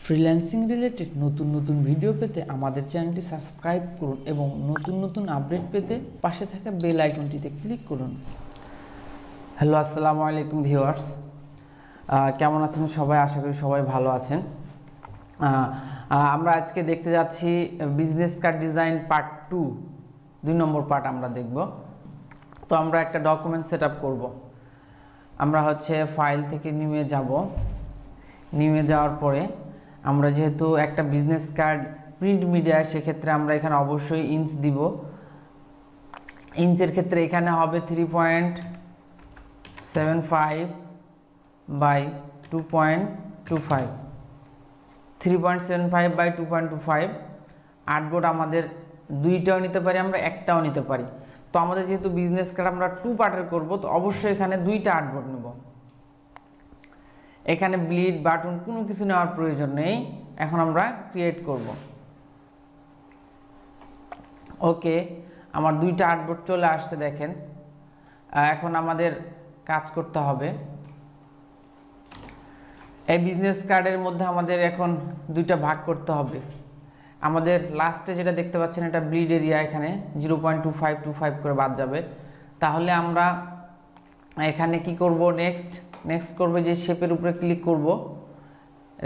Freelancing related নতুন নতুন video পেতে আমাদের চ্যানেলটি সাবস্ক্রাইব করুন এবং নতুন নতুন আপডেট পেতে পাশে থাকা বেল আইকনটিতে ক্লিক করুন। হ্যালো, আসসালামু আলাইকুম ভিউয়ার্স, কেমন আছেন সবাই? আশা করি সবাই ভালো আছেন। আমরা আজকে দেখতে যাচ্ছি বিজনেস কার্ড ডিজাইন পার্ট 2 নম্বর পার্ট আমরা দেখব। তো আমরা একটা ডকুমেন্ট সেট আপ করবো। আমরা ফাইল থেকে নিউয়ে যাব। নিউয়ে যাওয়ার পরে আমরা যেহেতু একটা বিজনেস কার্ড প্রিন্ট মিডিয়া, সেক্ষেত্রে আমরা এখানে অবশ্যই ইঞ্চ দিব। ইঞ্চের ক্ষেত্রে এখানে হবে 3.75 বাই 2.25, 3.75 বাই 2.25। আর্টবোর্ড আমাদের দুইটাও নিতে পারি, আমরা একটাও নিতে পারি। তো আমাদের যেহেতু বিজনেস কার্ড আমরা 2 পার্টের করব, তো অবশ্যই এখানে 2টা আর্টবোর্ড নেব। এখানে ব্লিড বাটন কোনো কিছু নেওয়ার প্রয়োজন নেই। এখন আমরা ক্রিয়েট করব। ওকে, আমার 2টা আর্টবোর্ড চলে আসছে, দেখেন। এখন আমাদের কাজ করতে হবে। এই বিজনেস কার্ডের মধ্যে আমাদের এখন 2টা ভাগ করতে হবে। আমাদের লাস্টে যেটা দেখতে পাচ্ছেন, এটা ব্লিড এরিয়া, এখানে 0.2525 করে বাদ যাবে। তাহলে আমরা এখানে কি করব? নেক্সট করবে যে শেপের উপরে ক্লিক করব,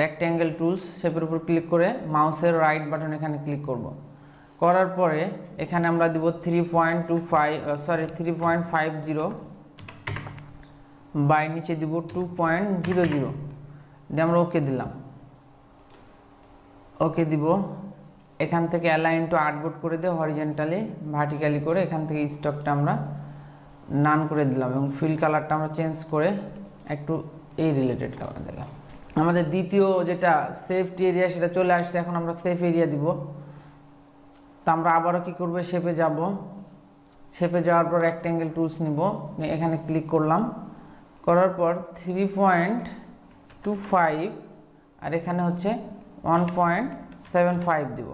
রেক্ট্যাঙ্গেল টুলস, শেপের উপর ক্লিক করে মাউসের রাইট বাটন এখানে ক্লিক করব। করার পরে এখানে আমরা দিব 3.50 বাই নিচে দিব 2.00 দিয়ে আমরা ওকে দিলাম। ওকে দিব। এখান থেকে অ্যালাইন টু আর্টবোর্ড করে দিয়ে হরিজন্টালি ভার্টিক্যালি করে এখান থেকে স্টকটা আমরা নান করে দিলাম এবং ফিল কালারটা আমরা চেঞ্জ করে একটু এই রিলেটেড কালার দিলাম। আমাদের দ্বিতীয় যেটা সেফটি এরিয়া, সেটা চলে আসছে। এখন আমরা সেফ এরিয়া দিব। তো আমরা আবারও কি করব? শেপে যাব। শেপে যাওয়ার পর রেক্ট্যাঙ্গেল টুলস নিব, এখানে ক্লিক করলাম। করার পর 3.25 আর এখানে 1.75 দিব।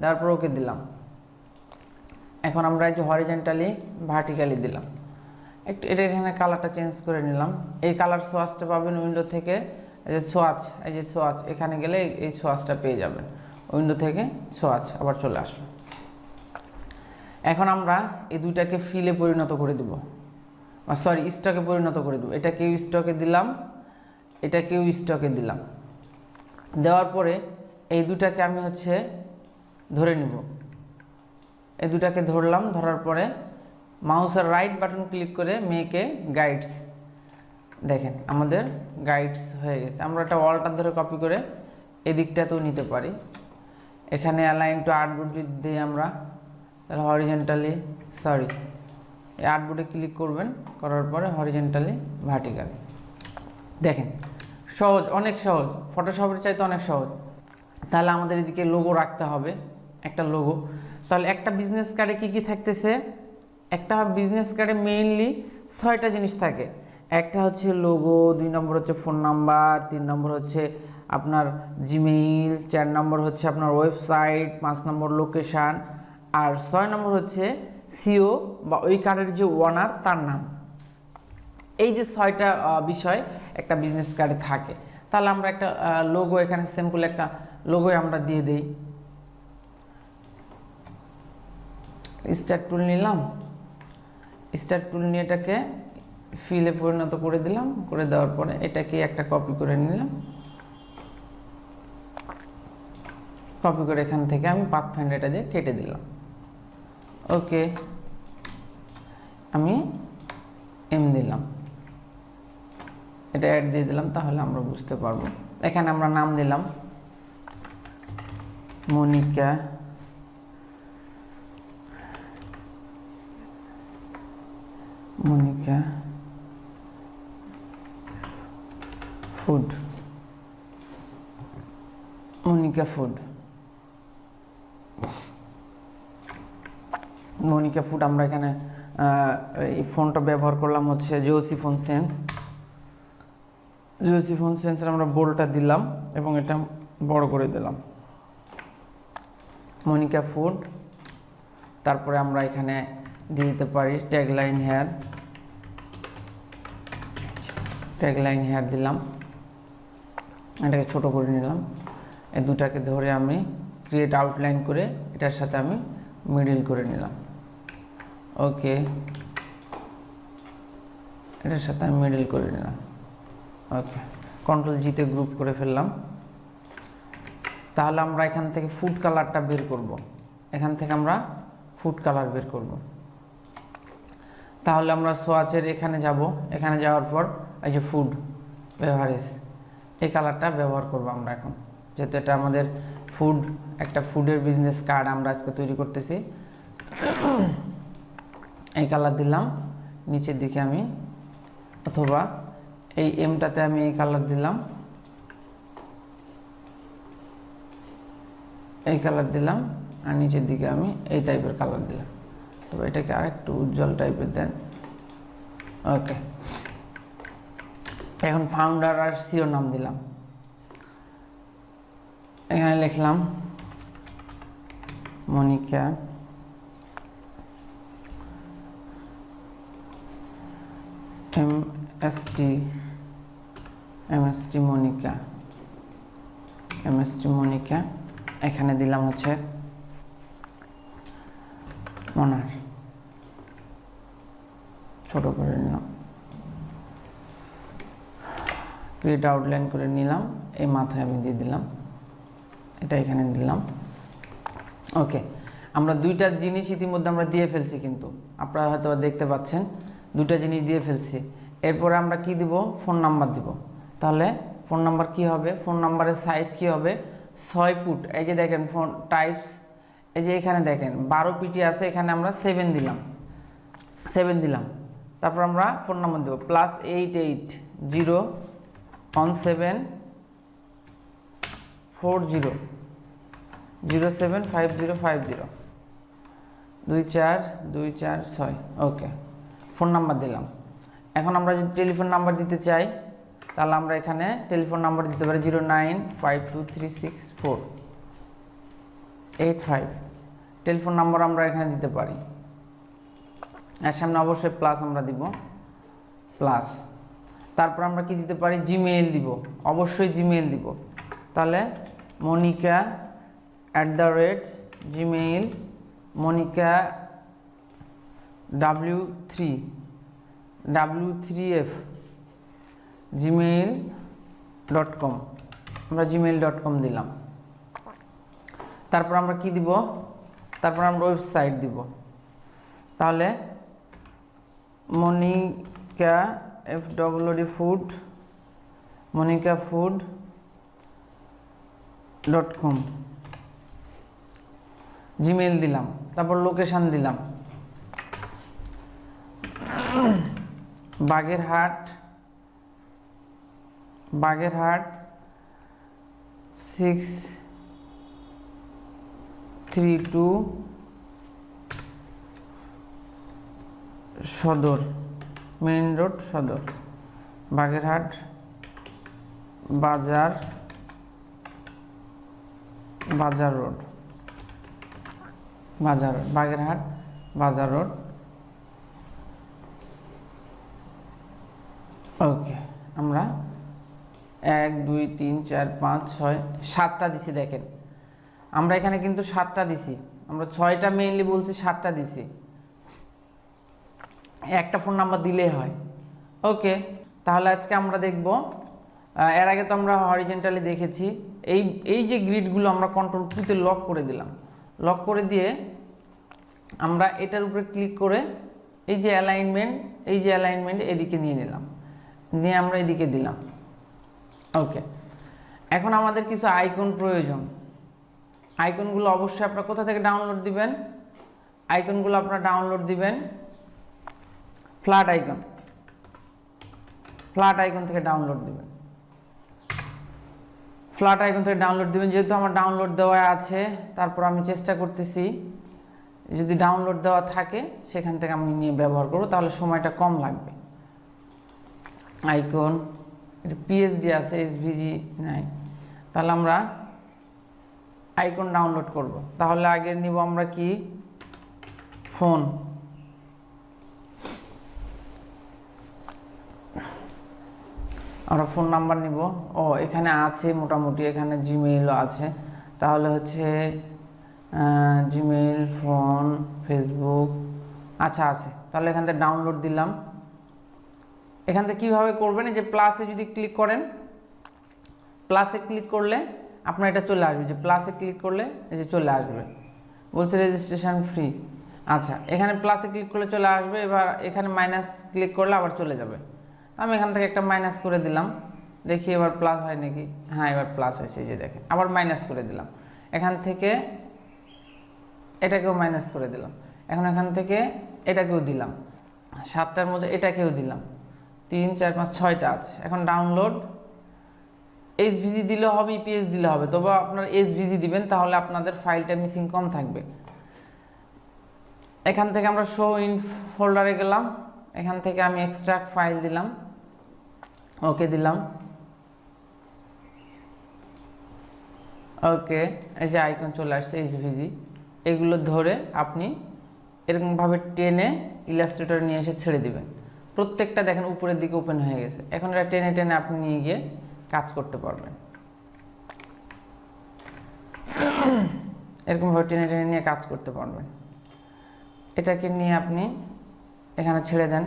তারপর ওকে দিলাম। এখন আমরা এই যে হরিজন্টালি ভার্টিক্যালি দিলাম। একটু এটা এখানে কালারটা চেঞ্জ করে নিলাম। এই কালার সোয়াচটা পাবেন উইন্ডো থেকে। এই যে সোয়াচ, এখানে গেলে এই সোয়াচটা পেয়ে যাবেন। উইন্ডো থেকে সোয়াচ আবার চলে আসলো। এখন আমরা এই 2টাকে ফিলে পরিণত করে দিব, স্টকে পরিণত করে দেবো। এটাকেও স্টকে দিলাম, এটাকেও স্টকে দিলাম। দেওয়ার পরে এই 2টাকে আমি ধরে নিব। এই 2টাকে ধরলাম। ধরার পরে মাউসের রাইট বাটন ক্লিক করে মেকে গাইডস, দেখেন আমাদের গাইডস হয়ে গেছে। আমরা একটা ওয়ালটা ধরে কপি করে এদিকটাতেও নিতে পারি। এখানে অ্যালাইন টু আর্টবোর্ড যদি দিই আমরা, তাহলে হরিজন্টালি এই আর্টবোর্ডে ক্লিক করবেন। করার পরে হরিজন্টালি ভার্টিক্যালি, দেখেন সহজ, অনেক সহজ, ফটোশপের চাইতে অনেক সহজ। তাহলে আমাদের এদিকে লোগো রাখতে হবে, একটা লোগো। তাহলে একটা বিজনেস কার্ডে কী কী থাকতেছে? একটা বিজনেস কার্ডে মেইনলি 6টা জিনিস থাকে। একটা লোগো, 2 নম্বর ফোন নাম্বার, 3 নম্বর আপনার জিমেইল, 4 নম্বর আপনার ওয়েবসাইট, 5 নম্বর লোকেশান, আর 6 নম্বর সিও বা ওই কার্ডের যে ওনার, তার নাম। এই যে 6টা বিষয় একটা বিজনেস কার্ডে থাকে। তাহলে আমরা একটা লোগো, এখানে সিম্পল একটা লোগো আমরা দিয়ে দেই। স্টার টুল নিলাম। স্টার টুল নিয়ে এটাকে ফিলে পরিণত করে দিলাম। করে দেওয়ার পরে এটাকে একটা কপি করে নিলাম। কপি করে এখান থেকে আমি পাথফাইন্ডার এটা দিয়ে কেটে দিলাম। ওকে, আমি এম দিলাম, এটা অ্যাড দিয়ে দিলাম। তাহলে আমরা বুঝতে পারবো। এখানে আমরা নাম দিলাম মনিকা ফুড। মনিকা ফুড আমরা এখানে এই ফোনটা ব্যবহার করলাম জোসি ফোন সেন্সের আমরা বোল্ডটা দিলাম এবং এটা বড় করে দিলাম, মনিকা ফুড। তারপরে আমরা এখানে দিয়ে দিতে পারি ট্যাগলাইন হেয়ার দিলাম। এটাকে ছোট করে নিলাম। এই দুটাকে ধরে আমি ক্রিয়েট আউটলাইন করে এটার সাথে আমি মিডল করে নিলাম। ওকে, এটার সাথে আমি মিডল করে নিলাম। ওকে, কন্ট্রোল জিতে গ্রুপ করে ফেললাম। তাহলে আমরা এখান থেকে ফুড কালারটা বের করব, এখান থেকে আমরা ফুড কালার বের করব। তাহলে আমরা সোয়াচের এখানে যাব, এখানে যাওয়ার পর এই যে ফুড বেভারেজ এই কালারটা ব্যবহার করব আমরা এখন, যেহেতু এটা আমাদের ফুড, একটা ফুডের বিজনেস কার্ড আমরা আজকে তৈরি করতেছি। এই কালার দিলাম নিচের দিকে আমি, অথবা এই এমটাতে আমি এই কালার দিলাম, এই কালার দিলাম, আর নিচের দিকে আমি এই টাইপের কালার দিলাম। তবে এটাকে আরেকটু উজ্জ্বল টাইপের দেন। ওকে, এখন ফাউন্ডার আর সিও নাম দিলাম। এখানে লিখলাম মনিকা MST মনিকা, এখানে দিলাম হচ্ছে মনার, ছোট করে নিলাম, ক্রিয়েট আউটলাইন করে নিলাম, এই মাথায় আমি দিয়ে দিলাম, এটা এখানে দিলাম। ওকে, আমরা দুইটা জিনিস ইতিমধ্যে আমরা দিয়ে ফেলছি, কিন্তু আপনারা হয়তো দেখতে পাচ্ছেন দুইটা জিনিস দিয়ে ফেলছি। এরপরে আমরা কি দিব? ফোন নাম্বার দিব। তাহলে ফোন নাম্বার কি হবে? ফোন নাম্বারের সাইজ কি হবে? 6 ফুট। এই যে দেখেন ফোন টাইপস, এই যে এখানে দেখেন 12 পিটি আছে, এখানে আমরা 7 দিলাম। তারপর আমরা ফোন নাম্বার দেব +88017400075050 24246। ওকে, ফোন নাম্বার দিলাম। এখন আমরা যদি টেলিফোন নাম্বার দিতে চাই, তাহলে আমরা এখানে টেলিফোন নাম্বার দিতে পারি 095236485। টেলিফোন নাম্বার আমরা এখানে দিতে পারি, এর সামনে অবশ্যই প্লাস আমরা দিব, প্লাস। তারপর আমরা কি দিতে পারি? জিমেইল দিব, অবশ্যই জিমেইল দিব। তাহলে monica@gmail, monica w3f gmail.com, আমরা gmail.com দিলাম। তারপর আমরা কি দিব? তারপর আমরা ওয়েবসাইট দিব। তাহলে monica food.com জিমেইল দিলাম। তারপর লোকেশন দিলাম বাগেরহাট 632 সদর, মেইন রোড সদর, বাগেরহাট বাজার রোড, বাগেরহাট বাজার রোড। ওকে, আমরা 1 2 3 4 5 6 7টা দিছি। দেখেন আমরা এখানে কিন্তু 7টা দিছি, আমরা 6টা মেইনলি বলছি, 7টা দিছি, একটা ফোন নাম্বার দিলেই হয়। ওকে, তাহলে আজকে আমরা দেখব, এর আগে তো আমরা হরিজেন্টালি দেখেছি, এই যে গ্রিডগুলো আমরা কন্ট্রোল কিতে লক করে দিলাম। লক করে দিয়ে আমরা এটার উপরে ক্লিক করে এই যে অ্যালাইনমেন্ট এদিকে নিয়ে নিলাম, নিয়ে আমরা এদিকে দিলাম। ওকে, এখন আমাদের কিছু আইকন প্রয়োজন। আইকনগুলো অবশ্যই আপনারা কোথা থেকে ডাউনলোড দিবেন? আইকনগুলো আপনারা ডাউনলোড দিবেন ফ্ল্যাট আইকন থেকে ডাউনলোড দিবেন। যেহেতু আমার ডাউনলোড দেওয়া আছে, তারপর আমি চেষ্টা করতেছি যদি ডাউনলোড দেওয়া থাকে সেখান থেকে আমি নিয়ে ব্যবহার করব, তাহলে সময়টা কম লাগবে। আইকন এটা PSD আছে, SVG নাই, তাহলে আমরা আইকন ডাউনলোড করব। তাহলে আগে নিব আমরা কি? ফোন। আমরা ফোন নাম্বার নিব। ও এখানে আছে মোটামুটি, এখানে জিমেইলও আছে, তাহলে হচ্ছে জিমেইল, ফোন, ফেসবুক আচ্ছা আছে, তাহলে এখান থেকে ডাউনলোড দিলাম। এখান থেকে কীভাবে করবেন, এই যে প্লাসে যদি ক্লিক করেন, প্লাসে ক্লিক করলে আপনার এটা চলে আসবে, যে প্লাসে ক্লিক করলে এই যে চলে আসবে, বলছে রেজিস্ট্রেশন ফ্রি। আচ্ছা এখানে প্লাসে ক্লিক করলে চলে আসবে, এবার এখানে মাইনাস ক্লিক করলে আবার চলে যাবে। আমি এখান থেকে একটা মাইনাস করে দিলাম, দেখি এবার প্লাস হয় নাকি। হ্যাঁ এবার প্লাস হয়েছে, এই যে দেখেন, আবার মাইনাস করে দিলাম। এখান থেকে এটাকেও মাইনাস করে দিলাম, এখন এখান থেকে এটাকেও দিলাম, 7টার মধ্যে এটাকেও দিলাম, 3 4 5 6টা আছে। এখন ডাউনলোড এসভিজি দিলে হবে, ইপিএস দিলে হবে, তবে আপনার এসভিজি দিবেন, তাহলে আপনাদের ফাইলটা মিসিং কম থাকবে। এখান থেকে আমরা শো ইন ফোল্ডারে গেলাম, এখান থেকে আমি এক্সট্রাক্ট ফাইল দিলাম, ওকে দিলাম। ওকে, এই যে আইকন চলে আসছে এসভিজি, এগুলো ধরে আপনি এরকমভাবে টেনে ইলাস্ট্রেটর নিয়ে এসে ছেড়ে দিবেন। প্রত্যেকটা দেখেন উপরের দিকে ওপেন হয়ে গেছে, এখন এটা টেনে টেনে আপনি নিয়ে গিয়ে কাজ করতে পারবেন। এরকমভাবে টেনে টেনে নিয়ে কাজ করতে পারবেন। এটাকে নিয়ে আপনি এখানে ছেড়ে দেন,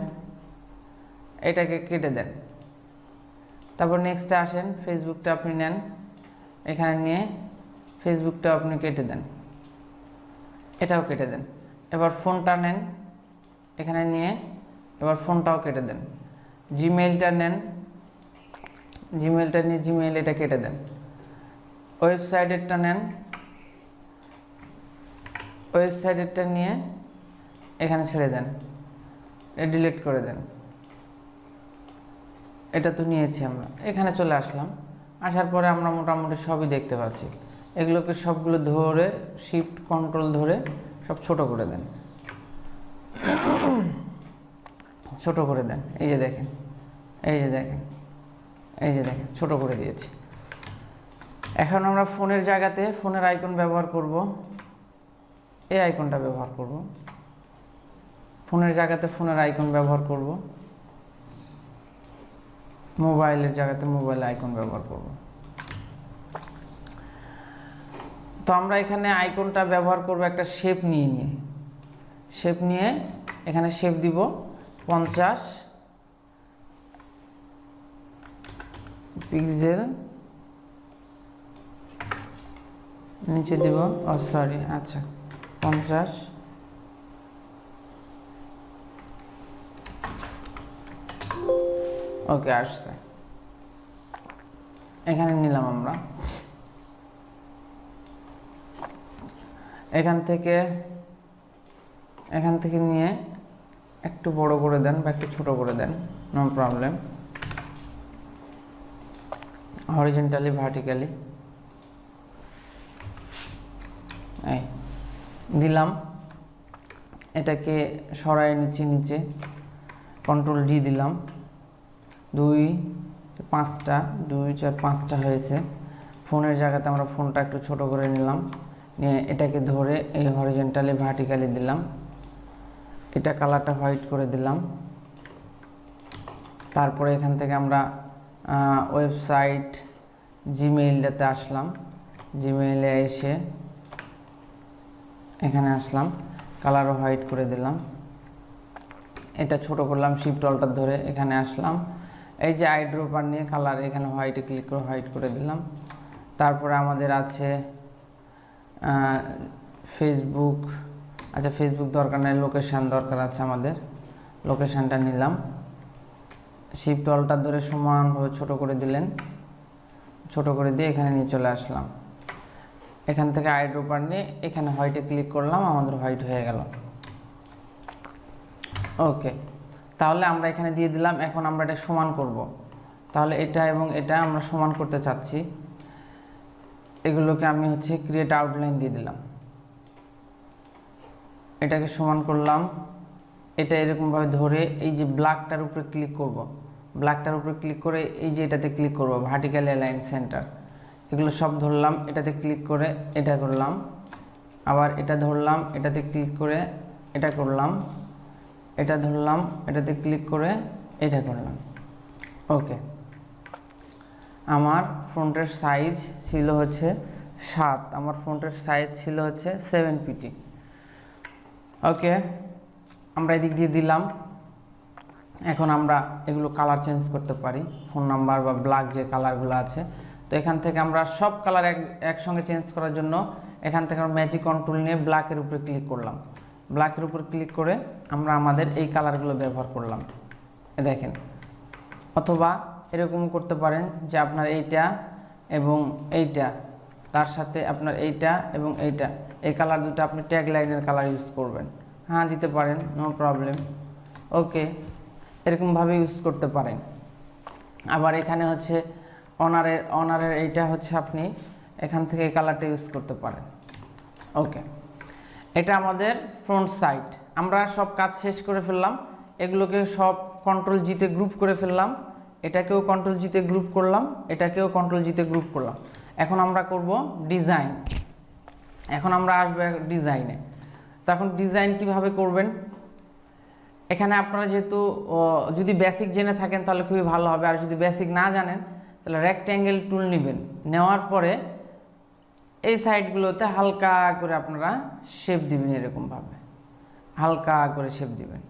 এটাকে কেটে দেন। তারপর নেক্সটে আসেন, ফেসবুকটা আপনি নেন, এখানে নিয়ে ফেসবুকটা আপনি কেটে দেন, এটাও কেটে দেন। এবার ফোনটা নেন, এখানে নিয়ে এবার ফোনটাও কেটে দেন। জিমেইলটা নেন, জিমেইলটা নিয়ে জিমেইল এটা কেটে দেন। ওয়েবসাইটেরটা নেন, ওয়েবসাইটেরটা নিয়ে এখানে ছেড়ে দেন, ডিলিট করে দেন। এটা তো নিয়েছি আমরা, এখানে চলে আসলাম। আসার পরে আমরা মোটামুটি সবই দেখতে পাচ্ছি। এগুলোকে সবগুলো ধরে শিফট কন্ট্রোল ধরে সব ছোট করে দেন, ছোট করে দেন। এই যে দেখেন, এই যে দেখেন, এই যে দেখেন, ছোট করে দিয়েছি। এখন আমরা ফোনের জায়গাতে ফোনের আইকন ব্যবহার করব, এই আইকনটা ব্যবহার করব। ফোনের জায়গাতে ফোনের আইকন ব্যবহার করব, মোবাইলের জায়গাতে মোবাইল আইকন ব্যবহার করব। তো আমরা এখানে আইকনটা ব্যবহার করব একটা শেপ নিয়ে, শেপ নিয়ে এখানে শেপ দিব 50 পিক্সেল, নিচে দিব সরি আচ্ছা 50, ওকে আসছে। এখানে নিলাম আমরা, এখান থেকে নিয়ে একটু বড় করে দেন বা একটু ছোট করে দেন, নো প্রবলেম। হরিজন্টালি ভার্টিক্যালি এই দিলাম। এটাকে সরায় নিচে নিচে কন্ট্রোল ডি দিলাম, 2 4 5টা হয়েছে। ফোনের জায়গাতে আমরা ফোনটা একটু ছোট করে নিলাম, নিয়ে এটাকে ধরে এই হরিজন্টালি ভার্টিক্যালি দিলাম। এটা কালারটা হোয়াইট করে দিলাম। তারপরে এখান থেকে আমরা ওয়েবসাইট জিমেইলটাতে আসলাম, জিমেইলে এসে এখানে আসলাম, কালারও হোয়াইট করে দিলাম। এটা ছোট করলাম শিফট অল্টার ধরে, এখানে আসলাম, এই যে আইড্রপার নিয়ে কালার এখানে হোয়াইটে ক্লিক করে হোয়াইট করে দিলাম। তারপরে আমাদের আছে ফেসবুক, আচ্ছা ফেসবুক দরকার নেই, লোকেশান দরকার আছে আমাদের, লোকেশানটা নিলাম। শিফট অল্টার ধরে সমানভাবে ছোট করে দিলেন, ছোট করে দিয়ে এখানে নিয়ে চলে আসলাম। এখান থেকে আইড্রপার নিয়ে এখানে হোয়াইটে ক্লিক করলাম, আমাদের হোয়াইট হয়ে গেল। ওকে, তাহলে আমরা এখানে দিয়ে দিলাম। এখন আমরা এটা সমান করব, তাহলে এটা এবং এটা আমরা সমান করতে চাচ্ছি। এগুলোকে আমি হচ্ছে ক্রিয়েট আউটলাইন দিয়ে দিলাম, এটাকে সমান করলাম। এটা এরকমভাবে ধরে এই যে ব্ল্যাকটার উপরে ক্লিক করব, ব্ল্যাকটার উপরে ক্লিক করে এই যে এটাতে ক্লিক করব, ভার্টিক্যালি অ্যালাইন সেন্টার, এগুলো সব ধরলাম। এটাতে ক্লিক করে এটা করলাম, আবার এটা ধরলাম, এটাতে ক্লিক করে এটা করলাম, এটা ধরলাম, এটাতে ক্লিক করে এটা করলাম। ওকে, আমার ফ্রন্টের সাইজ ছিল হচ্ছে 7, আমার ফ্রন্টের সাইজ ছিল হচ্ছে 7 পিটি। ওকে, আমরা এদিক দিয়ে দিলাম। এখন আমরা এগুলো কালার চেঞ্জ করতে পারি, ফোন নাম্বার বা ব্ল্যাক যে কালারগুলো আছে। তো এখান থেকে আমরা সব কালার একসঙ্গে চেঞ্জ করার জন্য এখান থেকে আমরা ম্যাজিক কন্ট্রোল নিয়ে ব্ল্যাকের উপরে ক্লিক করলাম। ব্ল্যাকের উপর ক্লিক করে আমরা আমাদের এই কালারগুলো ব্যবহার করলাম, দেখেন। অথবা এরকম করতে পারেন যে আপনার এইটা এবং এইটা, তার সাথে আপনার এইটা এবং এইটা, এই কালার দুটো আপনি ট্যাগ লাইনের কালার ইউজ করবেন, হ্যাঁ দিতে পারেন, নো প্রবলেম। ওকে, এরকমভাবে ইউজ করতে পারেন। আবার এখানে হচ্ছে অনারের এইটা হচ্ছে আপনি এখান থেকে এই কালারটা ইউজ করতে পারেন। ওকে, এটা আমাদের ফ্রন্ট সাইড। আমরা সব কাজ শেষ করে ফেললাম, এগুলোকে সব কন্ট্রোল জিতে গ্রুপ করে ফেললাম। এটাকেও কন্ট্রোল জিতে গ্রুপ করলাম, এটাকেও কন্ট্রোল জিতে গ্রুপ করলাম। এখন আমরা করব ডিজাইন। এখন আমরা আসবো ডিজাইনে। তো এখন ডিজাইন কিভাবে করবেন, এখানে আপনারা যেহেতু যদি বেসিক জেনে থাকেন তাহলে খুবই ভালো হবে, আর যদি বেসিক না জানেন তাহলে রেক্ট্যাঙ্গেল টুল নেবেন। নেওয়ার পরে এই সাইডগুলোতে হালকা করে আপনারা শেপ দিবেন, এরকমভাবে হালকা করে শেপ দিবেন,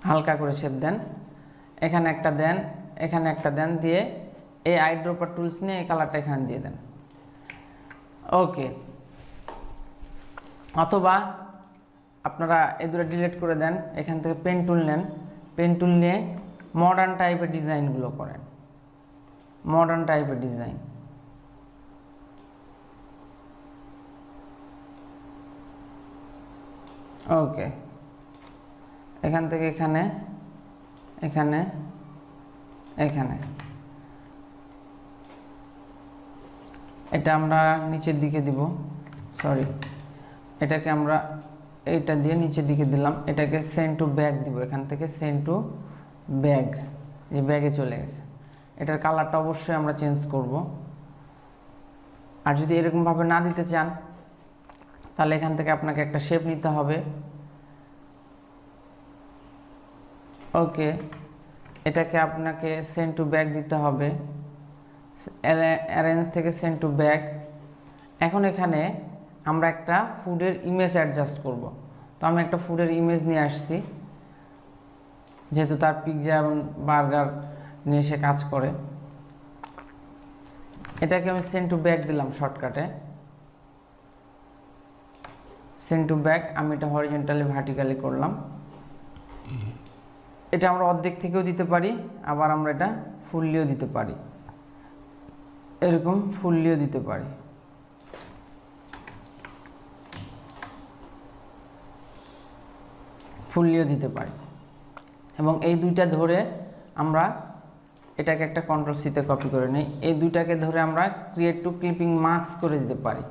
হালকা করে শেপ দেন। এখানে একটা দেন, এখানে একটা দেন, দিয়ে এই আইড্রপার টুলস নিয়ে এই কালারটা এখানে দিয়ে দেন। ওকে, অথবা আপনারা এই দুটো ডিলিট করে দেন, এখান থেকে পেন টুল নেন, পেন টুল নিয়ে মডার্ন টাইপের ডিজাইনগুলো করেন, মডার্ন টাইপের ডিজাইন। ওকে, এখান থেকে এখানে, এখানে, এখানে, এটা আমরা নিচের দিকে দিব, সরি, এটাকে আমরা এইটা দিয়ে নিচের দিকে দিলাম। এটাকে সেন্ড টু ব্যাগ দিব, এখান থেকে সেন্ড টু ব্যাগ, যে ব্যাগে চলে গেছে। এটার কালারটা অবশ্যই আমরা চেঞ্জ করব। আর যদি এরকমভাবে না দিতে চান তাহলে এখান থেকে আপনাকে একটা শেপ নিতে হবে। ওকে, এটাকে আপনাকে সেন্ড টু ব্যাগ দিতে হবে, অ্যারেঞ্জ থেকে সেন্ড টু ব্যাগ। এখন এখানে আমরা একটা ফুডের ইমেজ অ্যাডজাস্ট করব। তো আমি একটা ফুডের ইমেজ নিয়ে আসছি, যেহেতু তার পিৎজা এবং বার্গার নিয়ে সে কাজ করে। এটাকে আমি সেন্ড টু ব্যাগ দিলাম শর্টকাটে, সেন্ড টু ব্যাগ। আমি এটা হরিজন্টালি ভার্টিক্যালি করলাম। এটা আমরা অর্ধেক থেকেও দিতে পারি, আবার আমরা এটা ফুললিও দিতে পারি, এরকম ফুললিও দিতে পারি। ফুললিও দিতে পারি। এবং এই দুইটা ধরে আমরা এটাকে একটা কন্ট্রোল সিতে কপি করে নিই। এই দুইটাকে ধরে আমরা ক্রিয়েট টু ক্লিপিং মার্কস করে দিতে পারি।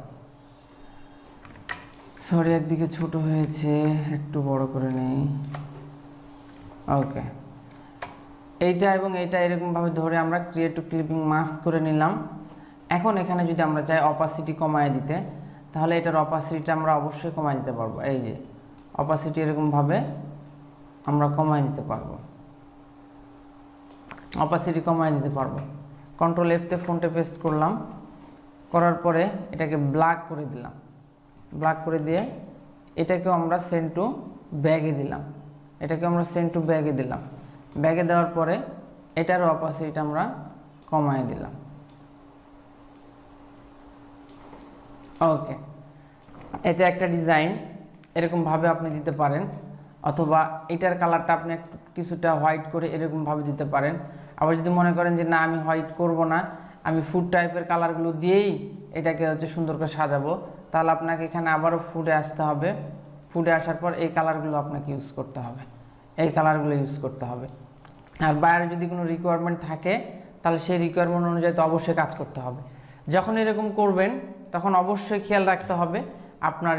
সরি, একদিকে ছোট হয়েছে, একটু বড় করে নিই। ওকে, এইটা এবং এইটা এরকমভাবে ধরে আমরা ক্রিয়েট টু ক্লিপিং মাস্ক করে নিলাম। এখন এখানে যদি আমরা চাই অপাসিটি কমায় দিতে, তাহলে এটার অপাসিটিটা আমরা অবশ্যই কমায় দিতে পারবো। এই যে অপাসিটি এরকমভাবে আমরা কমায় দিতে পারবো, অপাসিটি কমায় দিতে পারবো। কন্ট্রোল এফতে ফোনটে পেস্ট করলাম, করার পরে এটাকে ব্ল্যাক করে দিলাম। ব্ল্যাক করে দিয়ে এটাকেও আমরা সেন্ড টু ব্যাগে দিলাম, এটাকে আমরা সেন্ড টু ব্যাগে দিলাম। ব্যাগে দেওয়ার পরে এটার অপাসিটিটা আমরা কমায় দিলাম। ওকে, এটা একটা ডিজাইন, এরকমভাবে আপনি দিতে পারেন। অথবা এটার কালারটা আপনি একটু কিছুটা হোয়াইট করে এরকমভাবে দিতে পারেন। আবার যদি মনে করেন যে না, আমি হোয়াইট করব না, আমি ফুড টাইপের কালারগুলো দিয়েই এটাকে হচ্ছে সুন্দর করে সাজাবো, তাহলে আপনাকে এখানে আবারও ফুডে আসতে হবে। ফুডে আসার পর এই কালারগুলো আপনাকে ইউজ করতে হবে, এই কালারগুলো ইউজ করতে হবে। আর বাইরে যদি কোনো রিকোয়ারমেন্ট থাকে তাহলে সেই রিকোয়ারমেন্ট অনুযায়ী তো অবশ্যই কাজ করতে হবে। যখন এরকম করবেন তখন অবশ্যই খেয়াল রাখতে হবে আপনার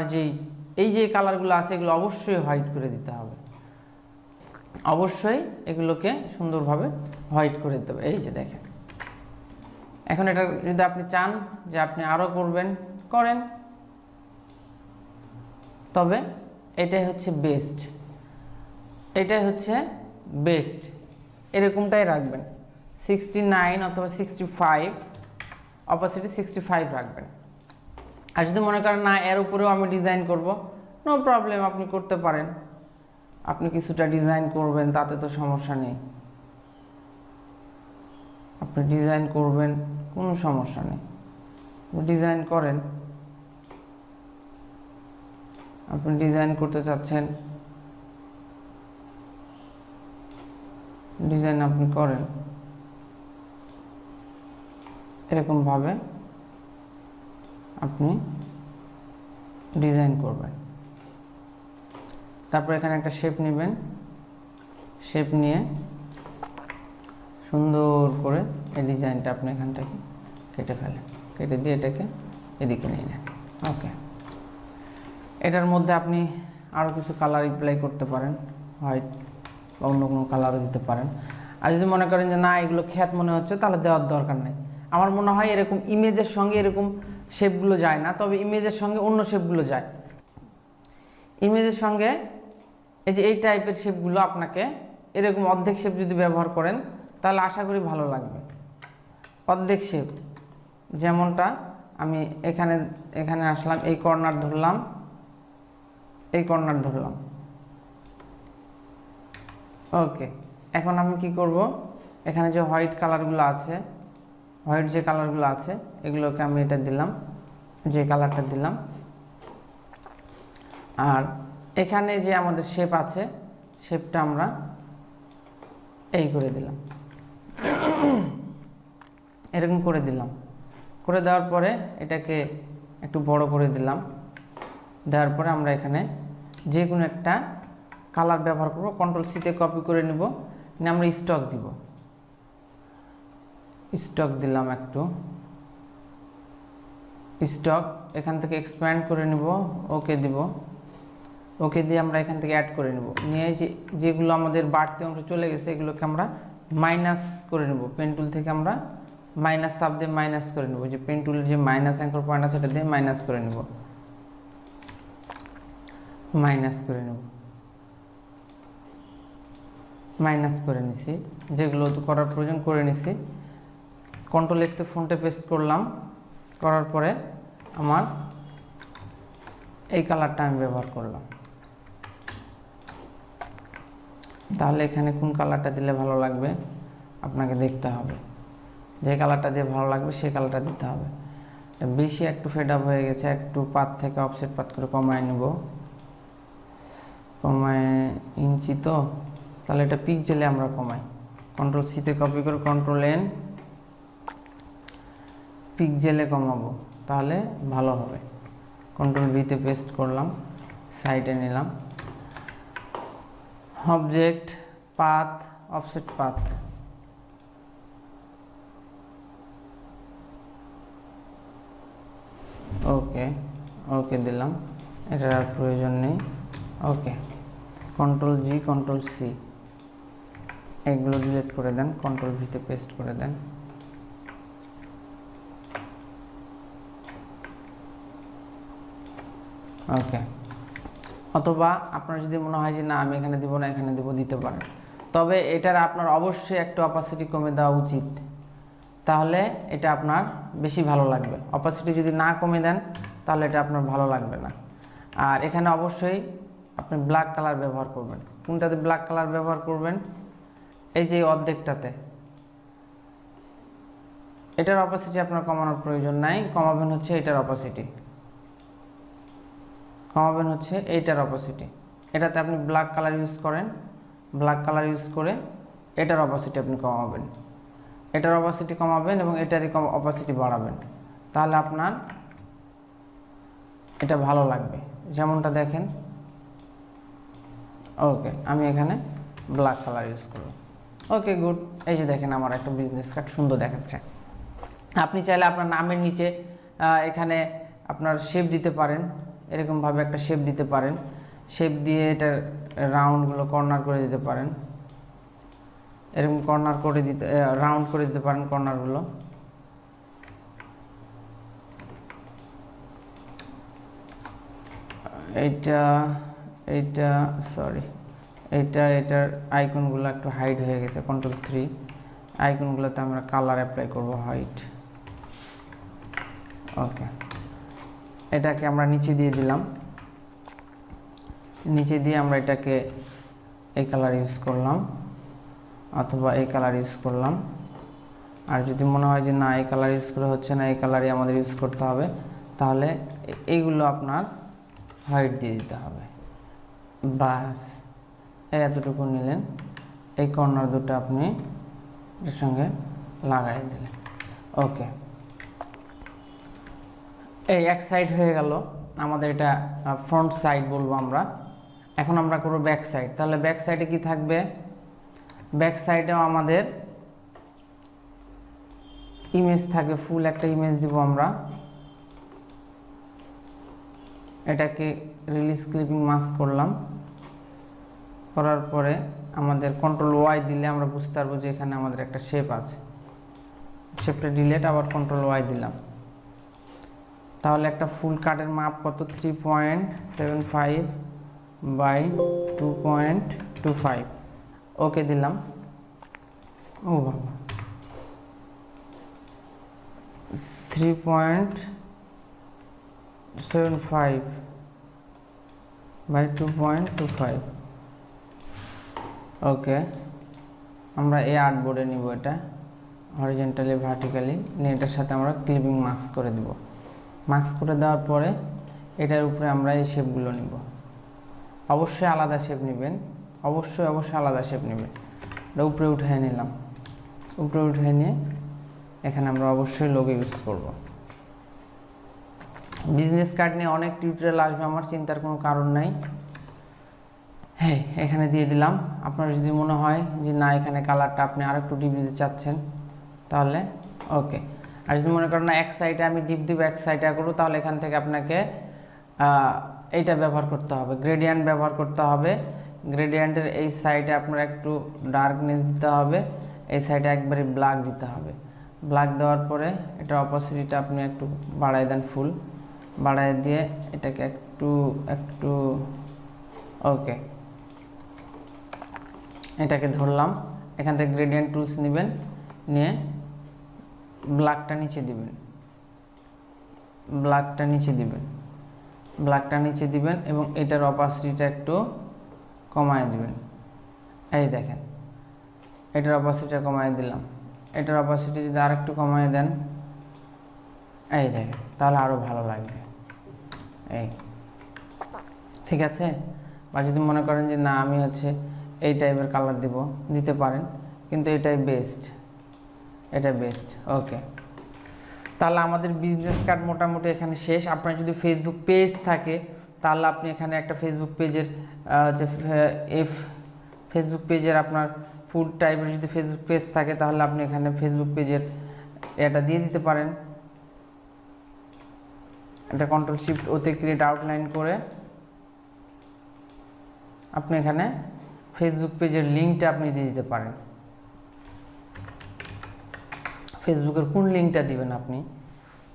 এই যে কালারগুলো আছে এগুলো অবশ্যই হোয়াইট করে দিতে হবে, অবশ্যই এগুলোকে সুন্দরভাবে হোয়াইট করে দিতে হবে। এই যে দেখেন, এখন এটা যদি আপনি চান যে আপনি আরও করবেন, করেন, তবে এটাই হচ্ছে বেস্ট, এটাই হচ্ছে বেস্ট, এরকমটাই রাখবেন। 69 অথবা 65, অপাসিটি 65 রাখবেন। আর যদি মনে করেন না এর উপরেও আমি ডিজাইন করব, নো প্রবলেম, আপনি করতে পারেন। আপনি কিছুটা ডিজাইন করবেন, তাতে তো সমস্যা নেই, আপনি ডিজাইন করবেন, কোনো সমস্যা নেই, ডিজাইন করেন। আপনি ডিজাইন করতে চাচ্ছেন, ডিজাইন আপনি করেন, এরকমভাবে আপনি ডিজাইন করবেন। তারপর এখানে একটা শেপ নেবেন, শেপ নিয়ে সুন্দর করে এই ডিজাইনটা আপনি এখান থেকে কেটে ফেলেন, কেটে দিয়ে এটাকে এদিকে নিয়ে নেন। ওকে, এটার মধ্যে আপনি আরও কিছু কালার অ্যাপ্লাই করতে পারেন, হোয়াইট বা অন্য কোনো কালারও দিতে পারেন। আর যদি মনে করেন যে না এগুলো খ্যাত মনে হচ্ছে, তাহলে দেওয়ার দরকার নেই। আমার মনে হয় এরকম ইমেজের সঙ্গে এরকম শেপগুলো যায় না, তবে ইমেজের সঙ্গে অন্য শেপগুলো যায়। ইমেজের সঙ্গে এই যে এই টাইপের শেপগুলো আপনাকে এরকম অর্ধেক শেপ যদি ব্যবহার করেন, তাহলে আশা করি ভালো লাগবে। অর্ধেক শেপ যেমনটা আমি এখানে আসলাম, এই কর্নার ধরলাম, এই কর্নার ধরলাম। ওকে, এখন আমি কি করব, এখানে যে হোয়াইট কালারগুলো আছে, হোয়াইট যে কালারগুলো আছে, এগুলোকে আমি এটা দিলাম, যে কালারটা দিলাম। আর এখানে যে আমাদের শেপ আছে, শেপটা আমরা এই করে দিলাম, এরকম করে দিলাম। করে দেওয়ার পরে এটাকে একটু বড় করে দিলাম। দেওয়ার পরে আমরা এখানে যে কোনো একটা কালার ব্যবহার করব, কন্ট্রোল সিতে কপি করে নিব, নিয়ে আমরা স্টক দিব। স্টক দিলাম, একটু স্টক এখান থেকে এক্সপ্যান্ড করে নিব, ওকে দিব। ওকে দিয়ে আমরা এখান থেকে অ্যাড করে নিব, নিয়ে যেগুলো আমাদের বাড়তি অংশ চলে গেছে, এগুলোকে আমরা মাইনাস করে নেব। পেন টুল থেকে আমরা মাইনাস সাব দিয়ে মাইনাস করে নেব, যে পেন টুলের যে মাইনাস অ্যাঙ্কর পয়েন্ট আছে সেটা দিয়ে মাইনাস করে নেব, মাইনাস করে নেব, মাইনাস করে নিছি। যেগুলো করার প্রয়োজন করে নিছি। কন্ট্রোল এফ তে ফন্টে পেস্ট করলাম, করার পরে আমার এই কালারটা আমি ব্যবহার করলাম। তাহলে এখানে কোন কালারটা দিলে ভালো লাগবে আপনাকে দেখতে হবে, যে কালারটা দিয়ে ভালো লাগবে সেই কালারটা দিতে হবে। বেশি একটু ফেড আপ হয়ে গেছে, একটু পাত থেকে অফসেট পাত করে কমায় নেব, কমায় ইঞ্চি তো, তাহলে এটা পিক্সেলে আমরা কমাই। কন্ট্রোল সিতে কপি করে কন্ট্রোল এন, পিক্সেলে কমাবো, তাহলে ভালো হবে। কন্ট্রোল ভিতে পেস্ট করলাম, সাইডে নিলাম, অবজেক্ট পাথ, অফসেট পাথ, ওকে, ওকে দিলাম, এটার আর প্রয়োজন নেই। ওকে, কন্ট্রোল জি, কন্ট্রোল সি, এগুলো ডিলিট করে দেন, কন্ট্রোল ভিতে পেস্ট করে দেন। ওকে, অথবা আপনার যদি মনে হয় যে না আমি এখানে দিব না, এখানে দিব, দিতে পারেন। তবে এটার আপনার অবশ্যই একটু অপাসিটি কমে দেওয়া উচিত, তাহলে এটা আপনার বেশি ভালো লাগবে। অপাসিটি যদি না কমে দেন, তাহলে এটা আপনার ভালো লাগবে না। আর এখানে অবশ্যই আপনি ব্ল্যাক কালার ব্যবহার করবেন। কোনটাতে ব্ল্যাক কালার ব্যবহার করবেন? এই যে অর্ধেকটাতে। এটার অপাসিটি আপনার কমানোর প্রয়োজন নাই, কমাবেন হচ্ছে এটার অপাসিটি, কমাবেন হচ্ছে এইটার অপাসিটি। এটাতে আপনি ব্ল্যাক কালার ইউজ করেন, ব্ল্যাক কালার ইউজ করে এটার অপাসিটি আপনি কমাবেন, এটার অপাসিটি কমাবেন এবং এটারই অপাসিটি বাড়াবেন, তাহলে আপনার এটা ভালো লাগবে। যেমনটা দেখেন। ওকে, আমি এখানে ব্ল্যাক কালার ইউজ করব। ওকে, গুড। এই যে দেখেন আমার একটা বিজনেস কার্ড সুন্দর দেখাচ্ছে। আপনি চাইলে আপনার নামের নিচে এখানে আপনার শেপ দিতে পারেন, এরকমভাবে একটা শেপ দিতে পারেন। শেপ দিয়ে এটার রাউন্ডগুলো কর্নার করে দিতে পারেন, এরকম কর্নার করে দিতে, রাউন্ড করে দিতে পারেন কর্নারগুলো। এইটা সরি, এটার আইকনগুলো একটু হাইড হয়ে গেছে, কন্ট্রোল 3, আইকনগুলোতে আমরা কালার অ্যাপ্লাই করব হোয়াইট। ওকে, এটাকে আমরা নিচে দিয়ে দিলাম, নিচে দিয়ে আমরা এটাকে এই কালার ইউজ করলাম অথবা এই কালার ইউজ করলাম। আর যদি মনে হয় যে না এই কালার ইউজ করে হচ্ছে না, এই কালারই আমাদের ইউজ করতে হবে, তাহলে এইগুলো আপনার হোয়াইট দিয়ে দিতে হবে। বাস এই এতটুকু নিলেন, এই কর্নার দুটো আপনি এর সঙ্গে লাগাই দিলেন। ওকে, এই এক সাইড হয়ে গেল আমাদের, এটা ফ্রন্ট সাইড বলবো আমরা। এখন আমরা করব ব্যাক সাইড। তাহলে ব্যাক সাইডে কি থাকবে? ব্যাক সাইডেও আমাদের ইমেজ থাকবে, ফুল একটা ইমেজ দিব আমরা। এটাকে রিলিজ ক্লিপিং মাস্ক করলাম, করার পরে আমাদের কন্ট্রোল ওয়াই দিলে আমরা বুঝতে পারবো যে এখানে আমাদের একটা শেপ আছে। শেপটা ডিলিট, আবার কন্ট্রোল ওয়াই দিলাম। তাহলে একটা ফুল কার্ডের মাপ কত? 3.75 বাই 2.25। ওকে দিলাম। ও বাবা, 3.75 বাই 2.25। ওকে, আমরা এই আর্টবোর্ডে নিব, এটা হরিজন্টালি ভার্টিক্যালি নিয়ে এটার সাথে আমরা ক্লিপিং মাস্ক করে দিব। মাস্ক করে দেওয়ার পরে এটার উপরে আমরা এই শেপগুলো নিব। অবশ্যই আলাদা শেপ নেবেন, অবশ্যই আলাদা শেপ নেবেন। এটা উপরে উঠিয়ে নিলাম, উপরে উঠিয়ে নিয়ে এখানে আমরা অবশ্যই লোগো ইউজ করব। বিজনেস কার্ড নিয়ে অনেক টিউটোরিয়াল আসবে, আমার চিন্তার কোনো কারণ নাই। হ্যাঁ, এখানে দিয়ে দিলাম। আপনার যদি মনে হয় যে না এখানে কালারটা আপনি আরেকটু ডিপ দিতে চাচ্ছেন, তাহলে ওকে। আর যদি মনে করেন না এক সাইডে আমি ডিপ দিব, এক সাইডে করবো, তাহলে এখান থেকে আপনাকে এইটা ব্যবহার করতে হবে, গ্রেডিয়েন্ট ব্যবহার করতে হবে। গ্রেডিয়েন্টের এই সাইডে আপনার একটু ডার্কনেস দিতে হবে, এই সাইডে একবারে ব্ল্যাক দিতে হবে। ব্ল্যাক দেওয়ার পরে এটার অপোসিটিটা আপনি একটু বাড়াই দেন, ফুল বাড়াই দিয়ে এটাকে একটু ওকে, এটাকে ধরলাম। এখান থেকে গ্রেডিয়েন্ট টুলস নেবেন, নিয়ে ব্ল্যাকটা নিচে দিবেন, ব্ল্যাকটা নিচে দিবেন এবং এটার অপাসিটিটা একটু কমায় দিবেন। এই দেখেন, এটার অপাসিটিটা কমায় দিলাম। এটার অপাসিটি যদি আর একটু কমায় দেন, এই দেখেন, তাহলে আরও ভালো লাগবে। এই ঠিক আছে। বা যদি মনে করেন যে না আমি এই টাইপের কালার দিতে পারেন, কিন্তু এটাই বেস্ট, এটা বেস্ট। ওকে, তাহলে আমাদের বিজনেস কার্ড মোটামুটি এখানে শেষ। আপনার যদি ফেসবুক পেজ থাকে, তাহলে আপনি এখানে একটা ফেসবুক পেজের ফেসবুক পেজের আপনার ফুড টাইপের যদি ফেসবুক পেজ থাকে, তাহলে আপনি এখানে ফেসবুক পেজের এটা দিয়ে দিতে পারেন। এটা কন্ট্রোল শিফট ওতে ক্রিয়েট আউটলাইন করে আপনি এখানে ফেসবুক পেজের লিঙ্কটা আপনি দিয়ে দিতে পারেন। ফেসবুকের কোন লিঙ্কটা দিবেন, আপনি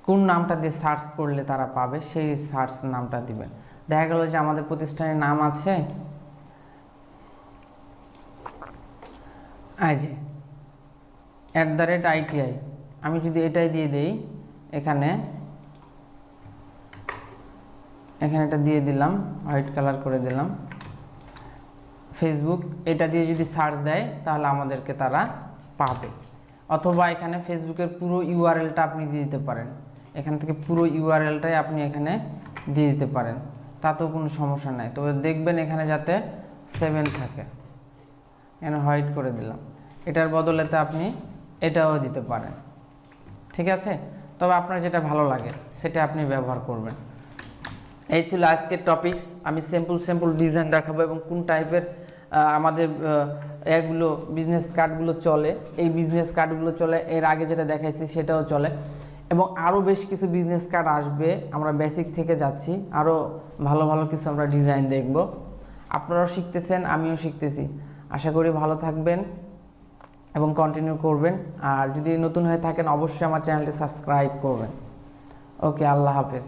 কোন নামটা দিয়ে সার্চ করলে তারা পাবে, সেই সার্চ নামটা দিবেন। দেখা গেল যে আমাদের প্রতিষ্ঠানের নাম আছে @ITI, আমি যদি এটাই দিয়ে দেই, এখানে এটা দিয়ে দিলাম, হোয়াইট কালার করে দিলাম। ফেসবুক এটা দিয়ে যদি সার্চ দেয়, তাহলে আমাদেরকে তারা পাবে। অথবা এখানে ফেসবুকের পুরো ইউআরএলটা আপনি দিয়ে দিতে পারেন, এখান থেকে পুরো ইউআরএলটাই আপনি এখানে দিয়ে দিতে পারেন, তাতেও কোনো সমস্যা নাই। তবে দেখবেন এখানে যাতে 7 থাকে। এখানে হোয়াইট করে দিলাম, এটার বদলেতে আপনি এটাও দিতে পারেন, ঠিক আছে। তবে আপনার যেটা ভালো লাগে সেটা আপনি ব্যবহার করবেন। এই ছিল আজকের টপিকস। আমি সিম্পল ডিজাইন দেখাবো এবং কোন টাইপের আমাদের এগুলো বিজনেস কার্ডগুলো চলে, এই বিজনেস কার্ডগুলো চলে, এর আগে যেটা দেখাইছি সেটাও চলে, এবং আরও বেশ কিছু বিজনেস কার্ড আসবে। আমরা বেসিক থেকে যাচ্ছি, আরও ভালো কিছু আমরা ডিজাইন দেখব। আপনারাও শিখতেছেন, আমিও শিখতেছি। আশা করি ভালো থাকবেন এবং কন্টিনিউ করবেন। আর যদি নতুন হয়ে থাকেন, অবশ্যই আমার চ্যানেলটি সাবস্ক্রাইব করবেন। ওকে, আল্লাহ হাফেজ।